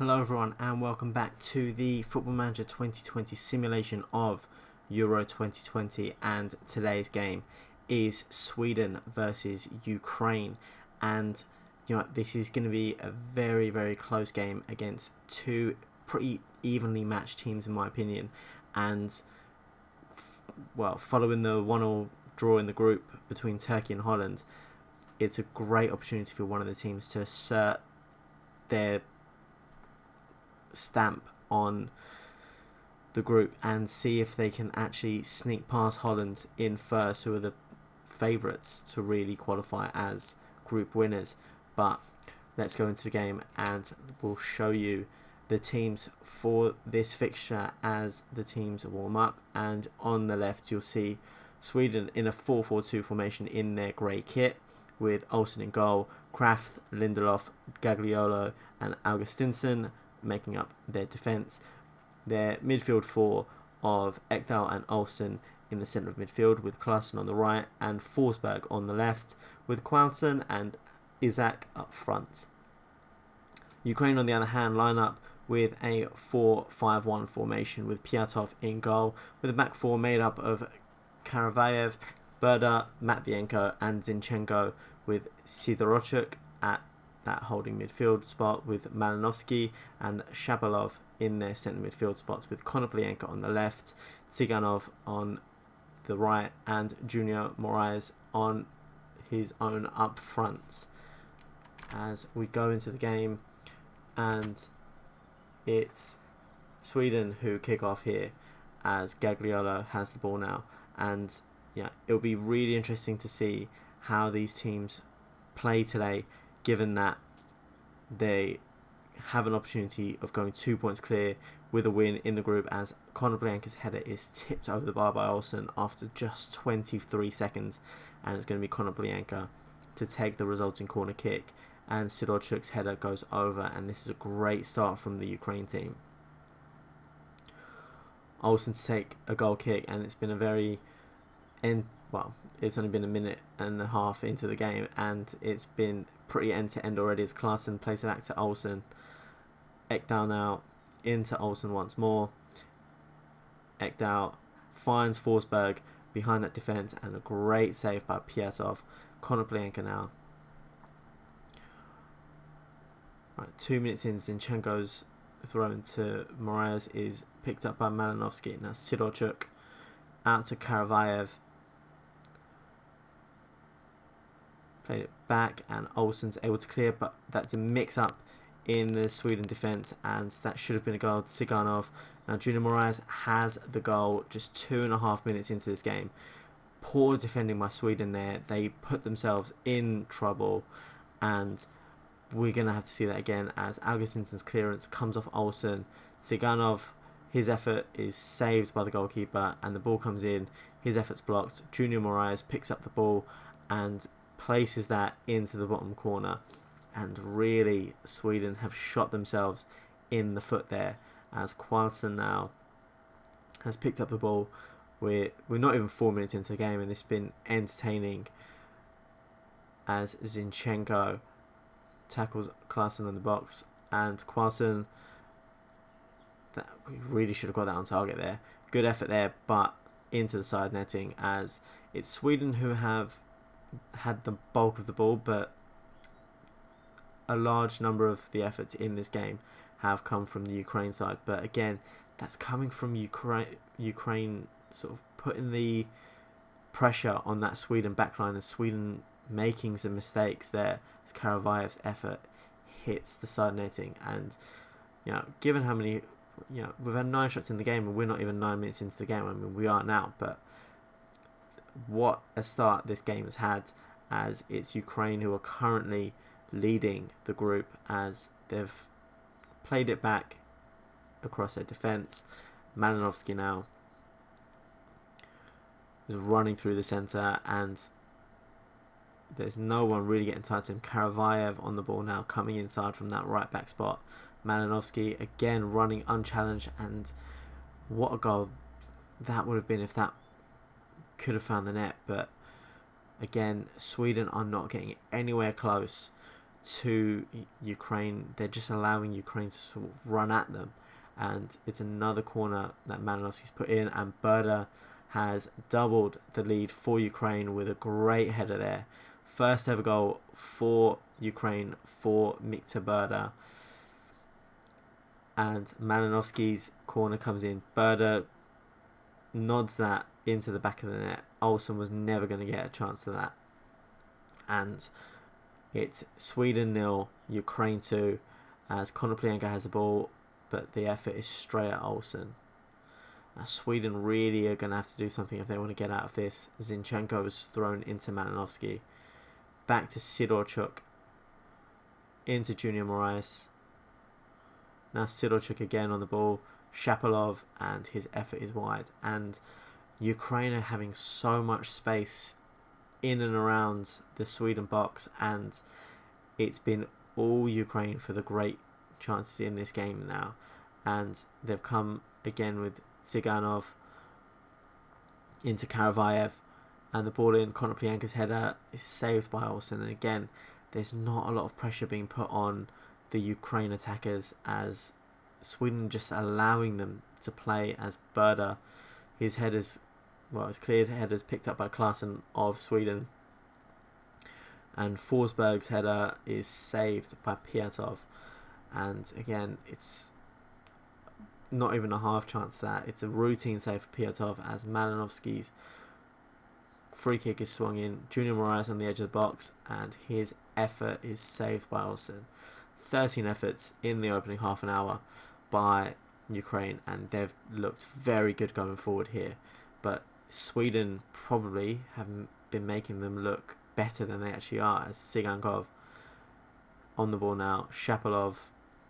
Hello everyone and welcome back to the Football Manager 2020 simulation of Euro 2020, and today's game is Sweden versus Ukraine, and this is going to be a very close game against two pretty evenly matched teams in my opinion, and following the 1-1 draw in the group between Turkey and Holland, it's a great opportunity for one of the teams to assert their stamp on the group and see if they can actually sneak past Holland in first, who are the favourites to really qualify as group winners. But let's go into the game and we'll show you the teams for this fixture as the teams warm up. And on the left you'll see Sweden in a 4-4-2 formation in their grey kit, with Olsen in goal, Kraft, Lindelof, Gagliolo and Augustinsson making up their defence. Their midfield four of Ekdal and Olsen in the centre of midfield, with Klassen on the right and Forsberg on the left, with Qualson and Isaac up front. Ukraine, on the other hand, line up with a 4-5-1 formation, with Piatov in goal, with a back four made up of Karavayev, Berda, Matvienko and Zinchenko, with Sidorochuk at that holding midfield spot, with Malinovsky and Shabalov in their centre midfield spots, with Konoplyanka on the left, Tsiganov on the right and Junior Moraes on his own up front. As we go into the game, and it's Sweden who kick off here as Gagliolo has the ball now, and it'll be really interesting to see how these teams play today, given that they have an opportunity of going 2 points clear with a win in the group, as Konoplyanka's header is tipped over the bar by Olsen after just 23 seconds, and it's going to be Konoplyanka to take the resulting corner kick, and Sidorchuk's header goes over, and this is a great start from the Ukraine team. Olsen to take a goal kick, and it's been a very it's only been a minute and a half into the game and it's been pretty end-to-end already, as Klassen plays it back to Olsen. Ekdal now into Olsen once more. Ekdal finds Forsberg behind that defence, and a great save by Piatov. Konoplyanka now. Right, 2 minutes in, Zinchenko's thrown to Moraes is picked up by Malinovsky. Now Sidorchuk out to Karavayev. Played it back and Olsen's able to clear, but that's a mix-up in the Sweden defence, and that should have been a goal to Tsiganov. Now Junior Moraes has the goal just 2.5 minutes into this game. Poor defending by Sweden there. They put themselves in trouble, and we're going to have to see that again as Augustinsson's clearance comes off Olsen. Tsiganov, his effort is saved by the goalkeeper and the ball comes in. His effort's blocked. Junior Moraes picks up the ball and places that into the bottom corner, and really Sweden have shot themselves in the foot there, as Qualson now has picked up the ball. We're not even 4 minutes into the game and it's been entertaining, as Zinchenko tackles Klassen in the box, and Qualson, we really should have got that on target there. Good effort there, but into the side netting, as it's Sweden who have had the bulk of the ball, but a large number of the efforts in this game have come from the Ukraine side. But again, that's coming from Ukraine sort of putting the pressure on that Sweden backline, and Sweden making some mistakes there as Karavayev's effort hits the side netting. And given how many, we've had 9 shots in the game and we're not even 9 minutes into the game. I mean, we are now, but what a start this game has had, as it's Ukraine who are currently leading the group, as they've played it back across their defence. Malinovsky now is running through the centre and there's no one really getting tight to him. Karavayev on the ball now, coming inside from that right back spot. Malinovsky again running unchallenged, and what a goal that would have been if that could have found the net. But again, Sweden are not getting anywhere close to Ukraine. They're just allowing Ukraine to sort of run at them. And it's another corner that Malinovsky's put in, and Berda has doubled the lead for Ukraine with a great header there. First ever goal for Ukraine for Mikta Berda. And Malinovsky's corner comes in. Berda nods that into the back of the net. Olsen was never going to get a chance to that. And it's Sweden 0, Ukraine 2, as Konoplyanka has the ball, but the effort is straight at Olsen. Now, Sweden really are going to have to do something if they want to get out of this. Zinchenko is thrown into Malinovsky. Back to Sidorchuk. Into Junior Moraes. Now Sidorchuk again on the ball. Shapalov, and his effort is wide. And Ukraine are having so much space in and around the Sweden box, and it's been all Ukraine for the great chances in this game now. And they've come again with Tsiganov into Karavayev, and the ball in. Konoplyanka's header is saved by Olsen, and again there's not a lot of pressure being put on the Ukraine attackers, as Sweden just allowing them to play. As Berda, his headers, his cleared headers picked up by Klassen of Sweden, and Forsberg's header is saved by Piatov. And again, it's not even a half chance that. It's a routine save for Piatov, as Malinovsky's free kick is swung in. Junior Moraes on the edge of the box, and his effort is saved by Olsen. 13 efforts in the opening half an hour by Ukraine, and they've looked very good going forward here. But Sweden probably haven't been making them look better than they actually are, as Tsigankov on the ball now. Shapalov,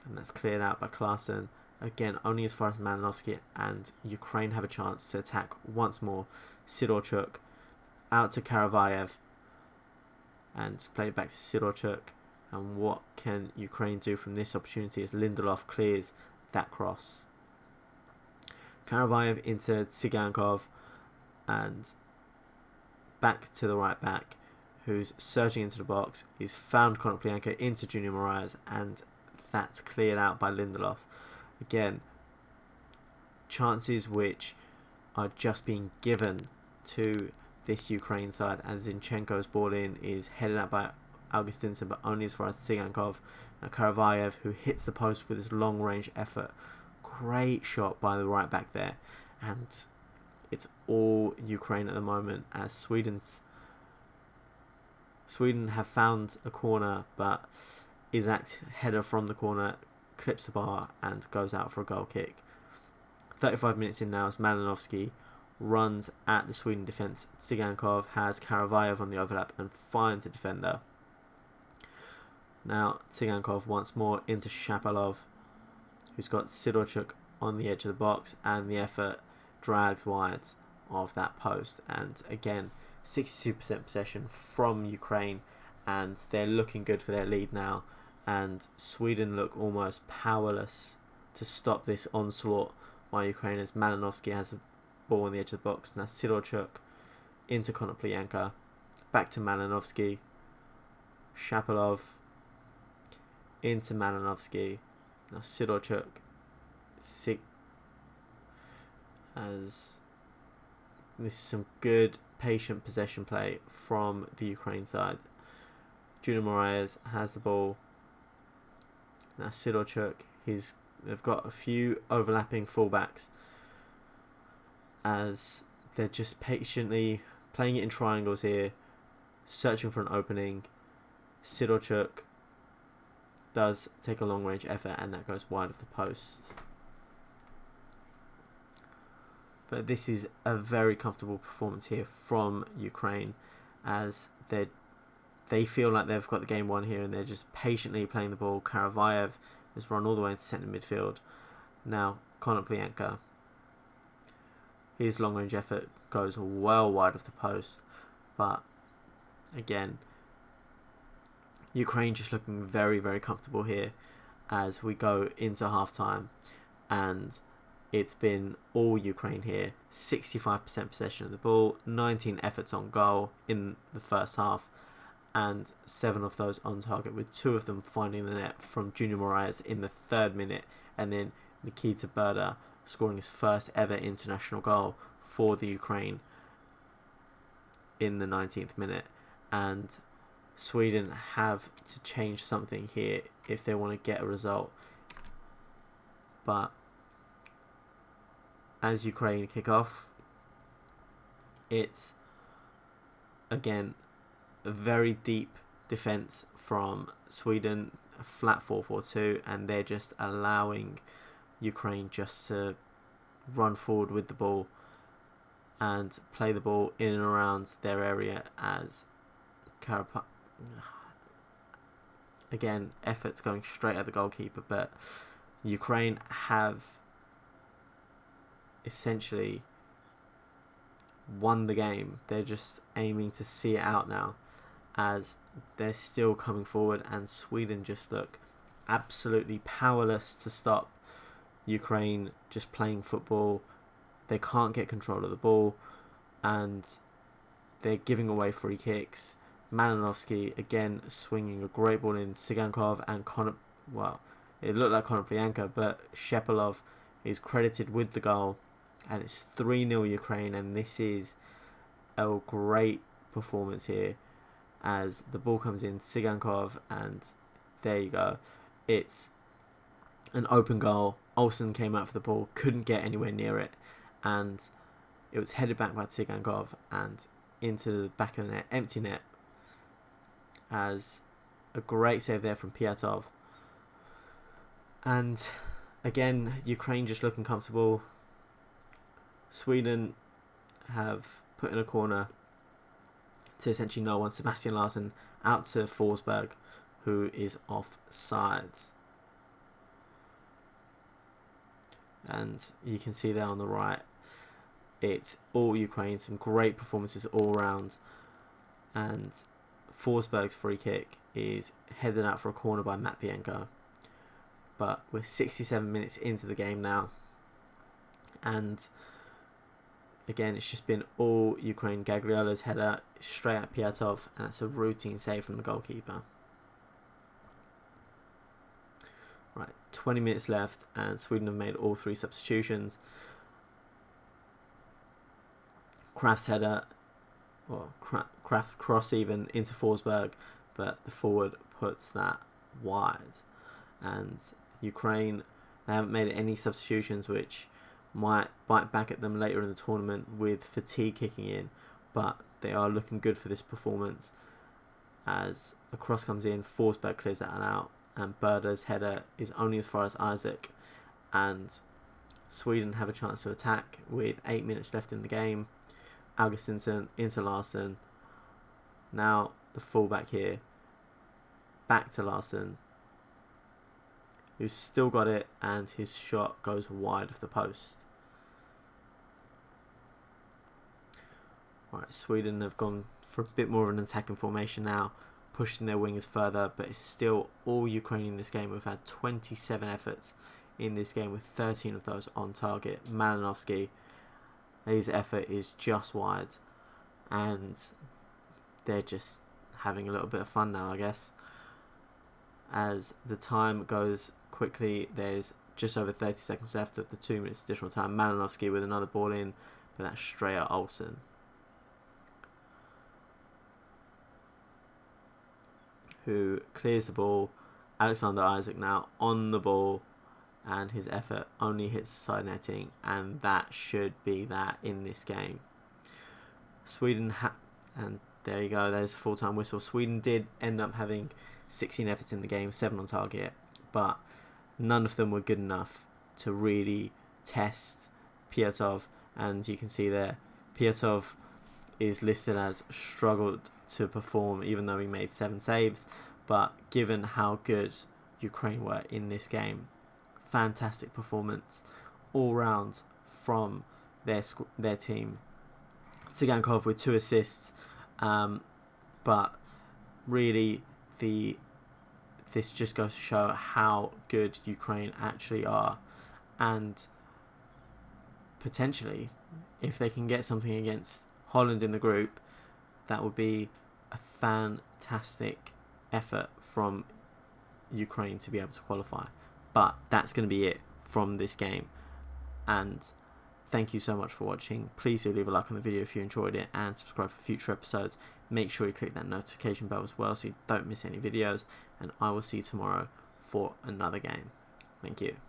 and that's cleared out by Klassen. Again, only as far as Malinovsky, and Ukraine have a chance to attack once more. Sidorchuk out to Karavayev, and play it back to Sidorchuk. And what can Ukraine do from this opportunity as Lindelof clears that cross? Karavayev into Tsigankov, and back to the right back, who's surging into the box. He's found Konoplyanka into Junior Moraes, and that's cleared out by Lindelof. Again, chances which are just being given to this Ukraine side, as Zinchenko's ball in is headed out by Augustinson, but only as far as Tsigankov. Now Karavayev, who hits the post with his long range effort. Great shot by the right back there, and it's all Ukraine at the moment, as Sweden have found a corner, but Isak's header from the corner clips the bar and goes out for a goal kick. 35 minutes in now, as Malinovsky runs at the Sweden defence. Tsigankov has Karavayev on the overlap and finds a defender. Now Tsigankov once more into Shapalov, who's got Sidorchuk on the edge of the box, and the effort drags wide of that post. And again, 62% possession from Ukraine, and they're looking good for their lead now. And Sweden look almost powerless to stop this onslaught by Ukraine, as Malinovsky has a ball on the edge of the box. Now Sidorchuk into Konoplyanka, back to Malinovsky. Shapalov into Malinovsky. Now Sidorchuk, as this is some good patient possession play from the Ukraine side. Junior Moraes has the ball. Now Sidorchuk, they've got a few overlapping fullbacks, as they're just patiently playing it in triangles here, searching for an opening. Sidorchuk does take a long range effort, and that goes wide of the post. But this is a very comfortable performance here from Ukraine, as they feel like they've got the game won here, and they're just patiently playing the ball. Karavayev has run all the way into centre midfield. Now Konoplyanka, his long range effort goes well wide of the post, but again, Ukraine just looking very, very comfortable here as we go into half time, and it's been all Ukraine here. 65% possession of the ball, 19 efforts on goal in the first half, and 7 of those on target, with 2 of them finding the net from Junior Moraes in the 3rd minute, and then Nikita Berda scoring his first ever international goal for the Ukraine in the 19th minute. And Sweden have to change something here if they want to get a result. But as Ukraine kick off, it's again a very deep defense from Sweden, a flat 4-4-2, and they're just allowing Ukraine just to run forward with the ball and play the ball in and around their area, as again, efforts going straight at the goalkeeper, but Ukraine have essentially won the game. They're just aiming to see it out now, as they're still coming forward, and Sweden just look absolutely powerless to stop Ukraine just playing football. They can't get control of the ball, and they're giving away free kicks. Malinovsky again swinging a great ball in. Sigankov and it looked like Konoplyanka, but Shepelov is credited with the goal, and it's 3-0 Ukraine, and this is a great performance here as the ball comes in. Sigankov, and there you go. It's an open goal. Olsen came out for the ball, couldn't get anywhere near it, and it was headed back by Tsigankov and into the back of the net, empty net, as a great save there from Piatov. And again, Ukraine just looking comfortable. Sweden have put in a corner to essentially no one. Sebastian Larsson out to Forsberg, who is offsides. And you can see there on the right, it's all Ukraine, some great performances all round. And Forsberg's free kick is headed out for a corner by Matvienko. But we're 67 minutes into the game now, and again, it's just been all Ukraine. Gagliola's header straight at Piatov, and that's a routine save from the goalkeeper. Right, 20 minutes left, and Sweden have made all 3 substitutions. Kraft's header, or Kraft's cross even, into Forsberg, but the forward puts that wide. And Ukraine, they haven't made any substitutions, which might bite back at them later in the tournament with fatigue kicking in, but they are looking good for this performance. As a cross comes in, Forsberg clears that out, and Berda's header is only as far as Isaac, and Sweden have a chance to attack with 8 minutes left in the game. Augustinson into Larsson. Now the fullback here, back to Larsson, who's still got it, and his shot goes wide of the post. Right, Sweden have gone for a bit more of an attacking formation now, pushing their wingers further, but it's still all Ukraine in this game. We've had 27 efforts in this game, with 13 of those on target. Malinovsky, his effort is just wide, and they're just having a little bit of fun now, I guess. As the time goes quickly, there's just over 30 seconds left of the 2 minutes additional time. Malinovsky with another ball in, but that's straight at Olsen, who clears the ball. Alexander Isaac now on the ball, and his effort only hits the side netting, and that should be that in this game. Sweden and there you go, there's a full-time whistle. Sweden did end up having 16 efforts in the game, 7 on target, but none of them were good enough to really test Piatov. And you can see there, Piatov is listed as struggled to perform, even though he made 7 saves. But given how good Ukraine were in this game, fantastic performance all round from their team. Tsigankov with 2 assists, but really this just goes to show how good Ukraine actually are, and potentially if they can get something against Holland in the group, that would be a fantastic effort from Ukraine to be able to qualify. But that's going to be it from this game. And thank you so much for watching. Please do leave a like on the video if you enjoyed it, and subscribe for future episodes. Make sure you click that notification bell as well so you don't miss any videos, and I will see you tomorrow for another game. Thank you.